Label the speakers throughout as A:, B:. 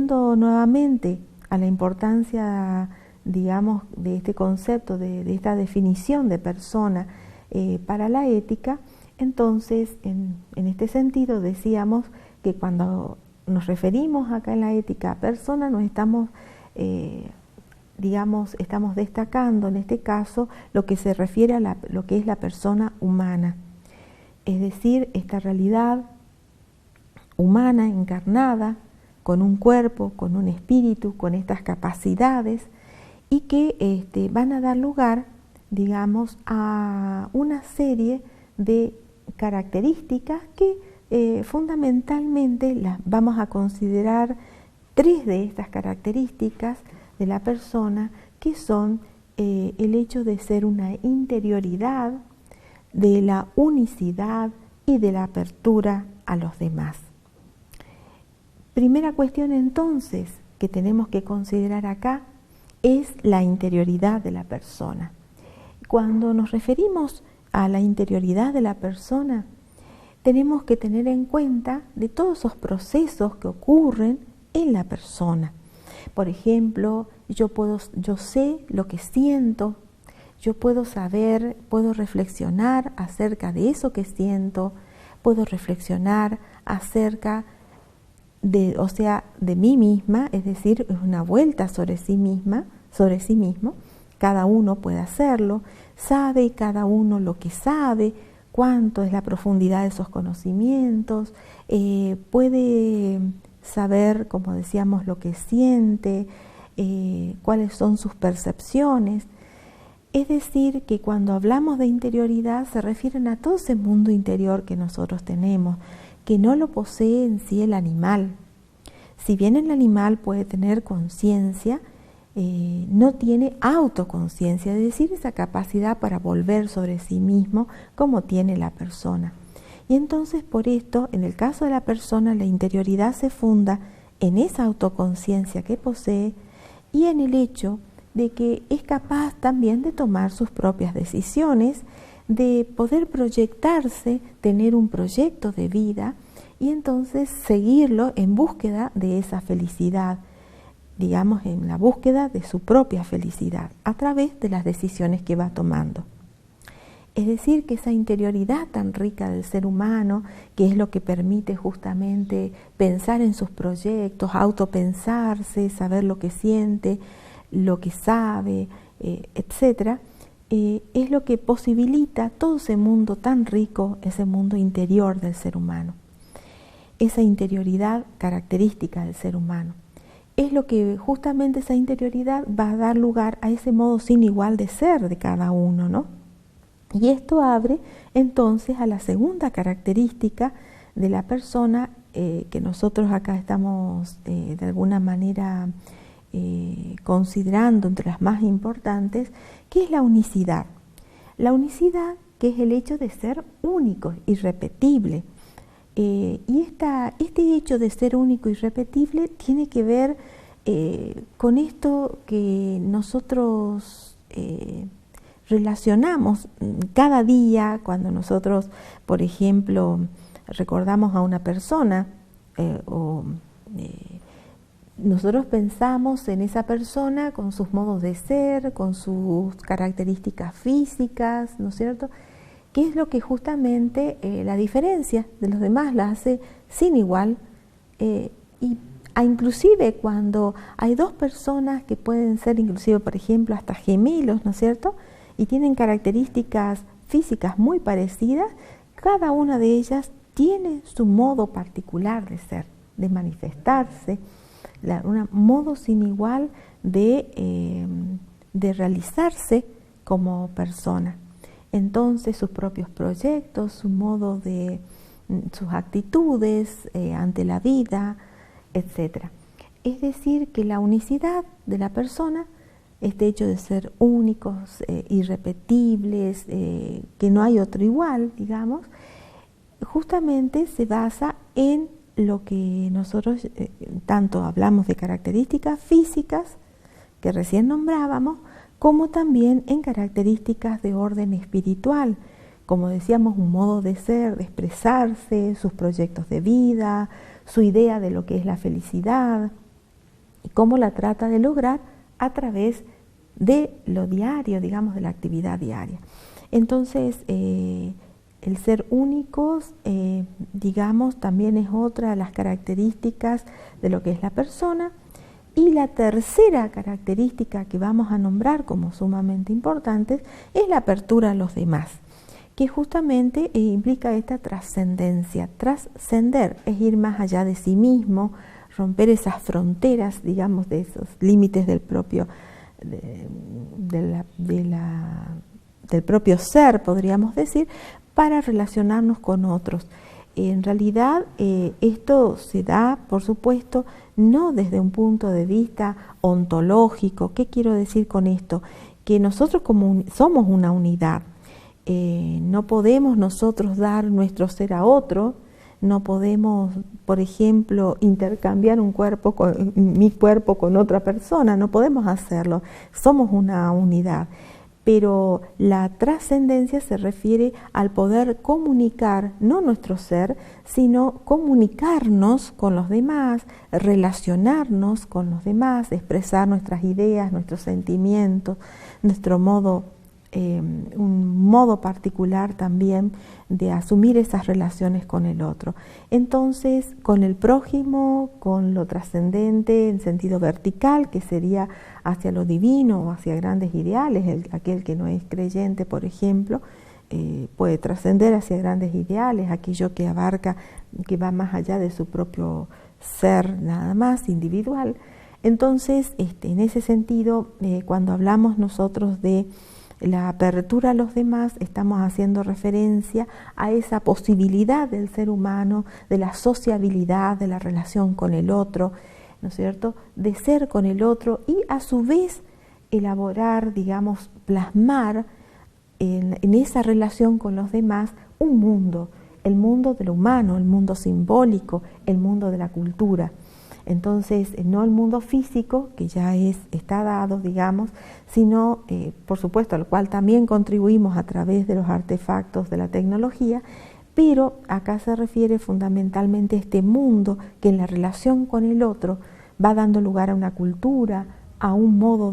A: volviendo nuevamente a la importancia, digamos, de este concepto, de esta definición de persona para la ética, entonces, en este sentido decíamos que cuando nos referimos acá en la ética a persona, nos estamos, digamos, estamos destacando en este caso lo que se refiere a lo que es la persona humana, es decir, esta realidad humana encarnada, con un cuerpo, con un espíritu, con estas capacidades, y que van a dar lugar, digamos, a una serie de características que fundamentalmente las vamos a considerar 3 de estas características de la persona, que son el hecho de ser una interioridad, de la unicidad y de la apertura a los demás. Primera cuestión entonces que tenemos que considerar acá es la interioridad de la persona. Cuando nos referimos a la interioridad de la persona, tenemos que tener en cuenta de todos esos procesos que ocurren en la persona. Por ejemplo, yo sé lo que siento, yo puedo saber, puedo reflexionar acerca de eso que siento, puedo reflexionar acerca de mí misma, es decir, es una vuelta sobre sí misma, sobre sí mismo. Cada uno puede hacerlo, sabe cada uno lo que sabe, cuánto es la profundidad de esos conocimientos, puede saber, como decíamos, lo que siente, cuáles son sus percepciones. Es decir, que cuando hablamos de interioridad se refieren a todo ese mundo interior que nosotros tenemos, que no lo posee en sí el animal. Si bien el animal puede tener conciencia, no tiene autoconciencia, es decir, esa capacidad para volver sobre sí mismo como tiene la persona. Y entonces por esto, en el caso de la persona, la interioridad se funda en esa autoconciencia que posee y en el hecho de que es capaz también de tomar sus propias decisiones, de poder proyectarse, tener un proyecto de vida y entonces seguirlo en búsqueda de esa felicidad, digamos, en la búsqueda de su propia felicidad a través de las decisiones que va tomando. Es decir, que esa interioridad tan rica del ser humano, que es lo que permite justamente pensar en sus proyectos, autopensarse, saber lo que siente, lo que sabe, etcétera, es lo que posibilita todo ese mundo tan rico, ese mundo interior del ser humano. Esa interioridad característica del ser humano. Es lo que justamente esa interioridad va a dar lugar a ese modo sin igual de ser de cada uno, ¿no? Y esto abre entonces a la segunda característica de la persona que nosotros acá estamos de alguna manera considerando entre las más importantes, que es la unicidad. La unicidad, que es el hecho de ser único, irrepetible. Y este hecho de ser único y irrepetible tiene que ver con esto que nosotros relacionamos cada día cuando nosotros, por ejemplo, recordamos a una persona nosotros pensamos en esa persona con sus modos de ser, con sus características físicas, ¿no es cierto? ¿Qué es lo que justamente la diferencia de los demás la hace sin igual? Inclusive cuando hay 2 personas que pueden ser inclusive, por ejemplo, hasta gemelos, ¿no es cierto? Y tienen características físicas muy parecidas, cada una de ellas tiene su modo particular de ser, de manifestarse, un modo sin igual de realizarse como persona. Entonces sus propios proyectos, su modo de sus actitudes ante la vida, etc. Es decir, que la unicidad de la persona, este hecho de ser únicos, irrepetibles, que no hay otro igual, digamos, justamente se basa en lo que nosotros tanto hablamos de características físicas que recién nombrábamos, como también en características de orden espiritual, como decíamos, un modo de ser, de expresarse, sus proyectos de vida, su idea de lo que es la felicidad, cómo la trata de lograr a través de lo diario, digamos, de la actividad diaria. Entonces, el ser únicos, digamos, también es otra de las características de lo que es la persona. Y la tercera característica que vamos a nombrar como sumamente importante es la apertura a los demás, que justamente implica esta trascendencia. Trascender es ir más allá de sí mismo, romper esas fronteras, digamos, de esos límites del propio, del propio ser, podríamos decir, para relacionarnos con otros. En realidad esto se da, por supuesto, no desde un punto de vista ontológico. ¿Qué quiero decir con esto? Que nosotros somos una unidad. No podemos nosotros dar nuestro ser a otro, no podemos, por ejemplo, intercambiar mi cuerpo con otra persona, no podemos hacerlo. Somos una unidad. Pero la trascendencia se refiere al poder comunicar, no nuestro ser, sino comunicarnos con los demás, relacionarnos con los demás, expresar nuestras ideas, nuestros sentimientos, nuestro modo, un modo particular también de asumir esas relaciones con el otro. Entonces, con el prójimo, con lo trascendente en sentido vertical, que sería hacia lo divino o hacia grandes ideales, aquel que no es creyente, por ejemplo, puede trascender hacia grandes ideales, aquello que abarca, que va más allá de su propio ser nada más, individual. Entonces, en ese sentido, cuando hablamos nosotros de la apertura a los demás, estamos haciendo referencia a esa posibilidad del ser humano, de la sociabilidad, de la relación con el otro, ¿no es cierto?, de ser con el otro y a su vez elaborar, digamos, plasmar en esa relación con los demás un mundo, el mundo de lo humano, el mundo simbólico, el mundo de la cultura. Entonces, no el mundo físico, que ya está dado, digamos, sino, por supuesto, al cual también contribuimos a través de los artefactos de la tecnología, pero acá se refiere fundamentalmente a este mundo que en la relación con el otro va dando lugar a una cultura, a un modo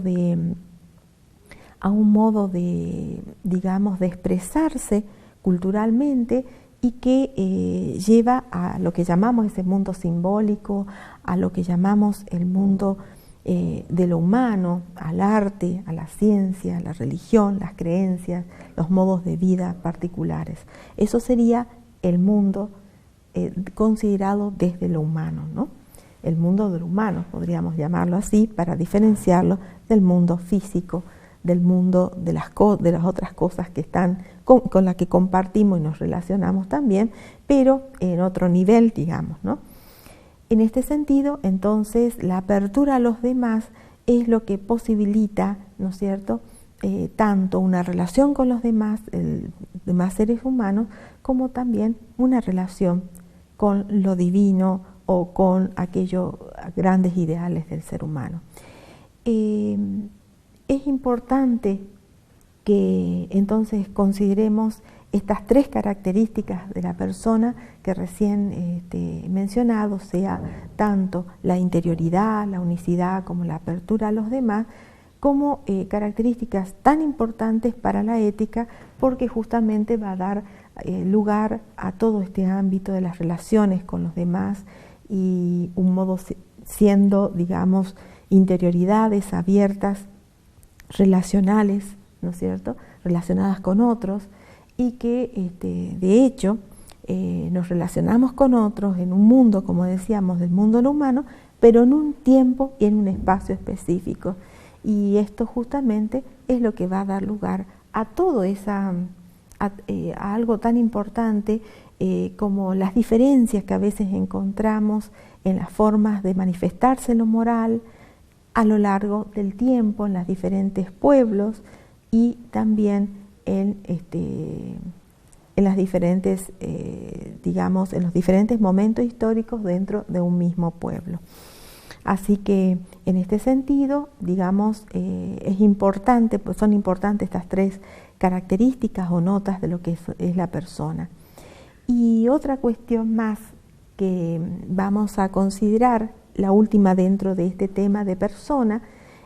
A: de, digamos, de expresarse culturalmente, y que lleva a lo que llamamos ese mundo simbólico, a lo que llamamos el mundo de lo humano, al arte, a la ciencia, a la religión, las creencias, los modos de vida particulares. Eso sería el mundo considerado desde lo humano, ¿no? El mundo de lo humano, podríamos llamarlo así, para diferenciarlo del mundo físico, del mundo de las otras cosas que están con las que compartimos y nos relacionamos también, pero en otro nivel, digamos, ¿no? En este sentido, entonces, la apertura a los demás es lo que posibilita, ¿no es cierto?, tanto una relación con los demás seres humanos, como también una relación con lo divino o con aquellos grandes ideales del ser humano. Es importante que entonces consideremos estas tres características de la persona que recién he mencionado, sea tanto la interioridad, la unicidad como la apertura a los demás, como características tan importantes para la ética, porque justamente va a dar lugar a todo este ámbito de las relaciones con los demás y un modo siendo, digamos, interioridades abiertas, relacionales, ¿no es cierto?, relacionadas con otros, y que de hecho nos relacionamos con otros en un mundo, como decíamos, del mundo lo humano, pero en un tiempo y en un espacio específico. Y esto justamente es lo que va a dar lugar a todo a algo tan importante como las diferencias que a veces encontramos en las formas de manifestarse lo moral a lo largo del tiempo en los diferentes pueblos y también en las diferentes, digamos, en los diferentes momentos históricos dentro de un mismo pueblo. Así que en este sentido, digamos, es importante, pues son importantes estas tres características o notas de lo que es la persona. Y otra cuestión más que vamos a considerar la última dentro de este tema de persona,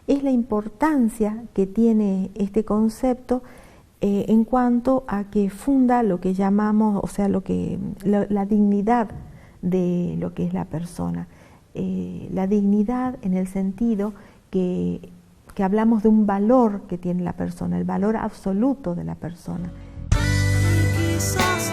A: es la importancia que tiene este concepto en cuanto a que funda lo que llamamos, o sea, la dignidad de lo que es la persona. La dignidad en el sentido que hablamos de un valor que tiene la persona, el valor absoluto de la persona.
B: Quizás